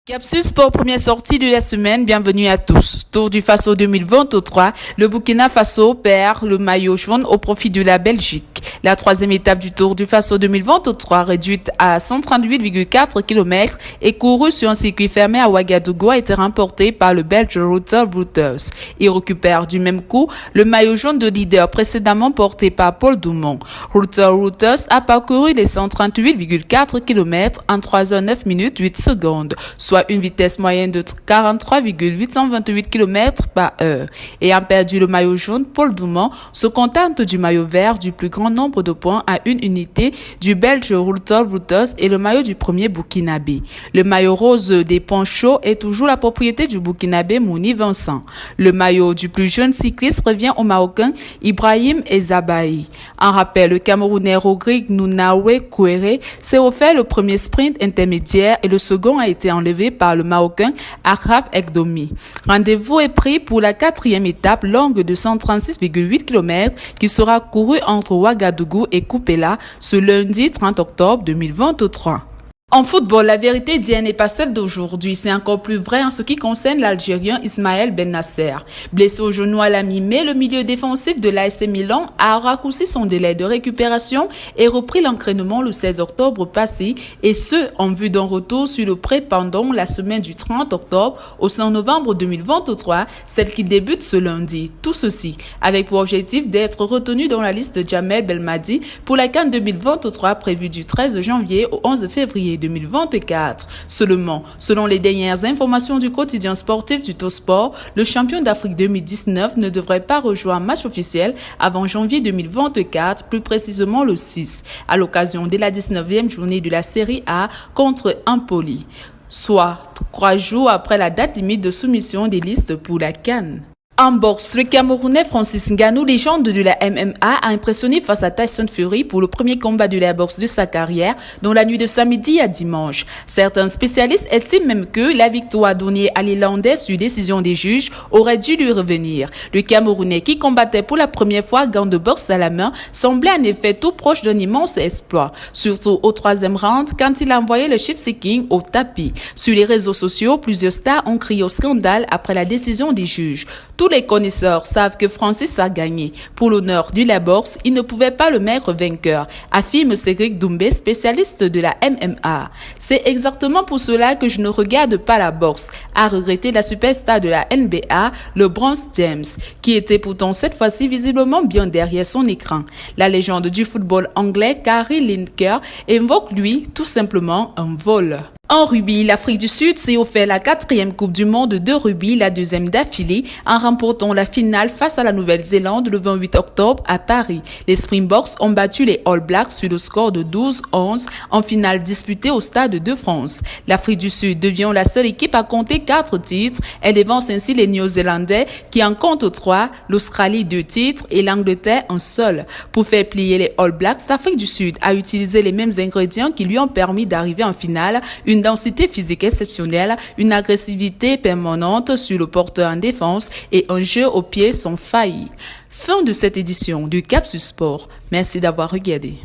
Capsule Sport, première sortie de la semaine, bienvenue à tous. Tour du Faso 2023, le Burkina Faso perd le maillot jaune au profit de la Belgique. La troisième étape du Tour du Faso 2023, réduite à 138,4 km et courue sur un circuit fermé à Ouagadougou, a été remportée par le Belge Rutter Wouters. Il récupère du même coup le maillot jaune de leader précédemment porté par Paul Dumont. Rutter Wouters a parcouru les 138,4 km en 3 h 9 minutes 8 secondes, soit une vitesse moyenne de 43,828 km par heure. Ayant perdu le maillot jaune, Paul Dumont se contente du maillot vert du plus grand nombre de points à une unité du Belge Rutter Wouters et le maillot du premier Burkinabé. Le maillot rose des points chauds est toujours la propriété du Burkinabé Mouni Vincent. Le maillot du plus jeune cycliste revient au Marocain Ibrahim Ezabahi. En rappel, le Camerounais Rodrigue Nounawe Kouéré s'est offert le premier sprint intermédiaire et le second a été enlevé par le Marocain Achraf Ekdomi. Rendez-vous est pris pour la quatrième étape longue de 136,8 km qui sera courue entre Ouagadougou et Koupéla ce lundi 30 octobre 2023. En football, la vérité d'hier n'est pas celle d'aujourd'hui. C'est encore plus vrai en ce qui concerne l'Algérien Ismaël Ben Nasser. Blessé au genou à la mi-mai, le milieu défensif de l'AS Milan a raccourci son délai de récupération et repris l'entraînement le 16 octobre passé, et ce, en vue d'un retour sur le prêt pendant la semaine du 30 octobre au 5 novembre 2023, celle qui débute ce lundi. Tout ceci avec pour objectif d'être retenu dans la liste de Djamel Belmadi pour la CAN 2023 prévue du 13 janvier au 11 février 2024. Seulement, selon les dernières informations du quotidien sportif Tutosport, le champion d'Afrique 2019 ne devrait pas rejouer un match officiel avant janvier 2024, plus précisément le 6, à l'occasion de la 19e journée de la Série A contre Empoli, soit 3 jours après la date limite de soumission des listes pour la CAN. En boxe, le Camerounais Francis Ngannou, légende de la MMA, a impressionné face à Tyson Fury pour le premier combat de la boxe de sa carrière dans la nuit de samedi à dimanche. Certains spécialistes estiment même que la victoire donnée à l'Irlandais sur décision des juges aurait dû lui revenir. Le Camerounais, qui combattait pour la première fois gants de boxe à la main, semblait en effet tout proche d'un immense exploit, surtout au troisième round quand il a envoyé le chip-sicking au tapis. Sur les réseaux sociaux, plusieurs stars ont crié au scandale après la décision des juges. Tous les connaisseurs savent que Francis a gagné. Pour l'honneur de la boxe, il ne pouvait pas le mettre vainqueur, affirme Cédric Doumbé, spécialiste de la MMA. C'est exactement pour cela que je ne regarde pas la boxe, a regretté la superstar de la NBA, LeBron James, qui était pourtant cette fois-ci visiblement bien derrière son écran. La légende du football anglais, Gary Lineker, invoque lui tout simplement un vol. En rugby, l'Afrique du Sud s'est offert la 4e Coupe du Monde de rugby, la 2e d'affilée, en remportant la finale face à la Nouvelle-Zélande le 28 octobre à Paris. Les Springboks ont battu les All Blacks sur le score de 12-11 en finale disputée au Stade de France. L'Afrique du Sud devient la seule équipe à compter 4 titres. Elle dévance ainsi les Néo-Zélandais qui en comptent 3, l'Australie 2 titres et l'Angleterre un seul. Pour faire plier les All Blacks, l'Afrique du Sud a utilisé les mêmes ingrédients qui lui ont permis d'arriver en finale, une densité physique exceptionnelle, une agressivité permanente sur le porteur en défense et un jeu au pied sans faille. Fin de cette édition du Capsule Sport. Merci d'avoir regardé.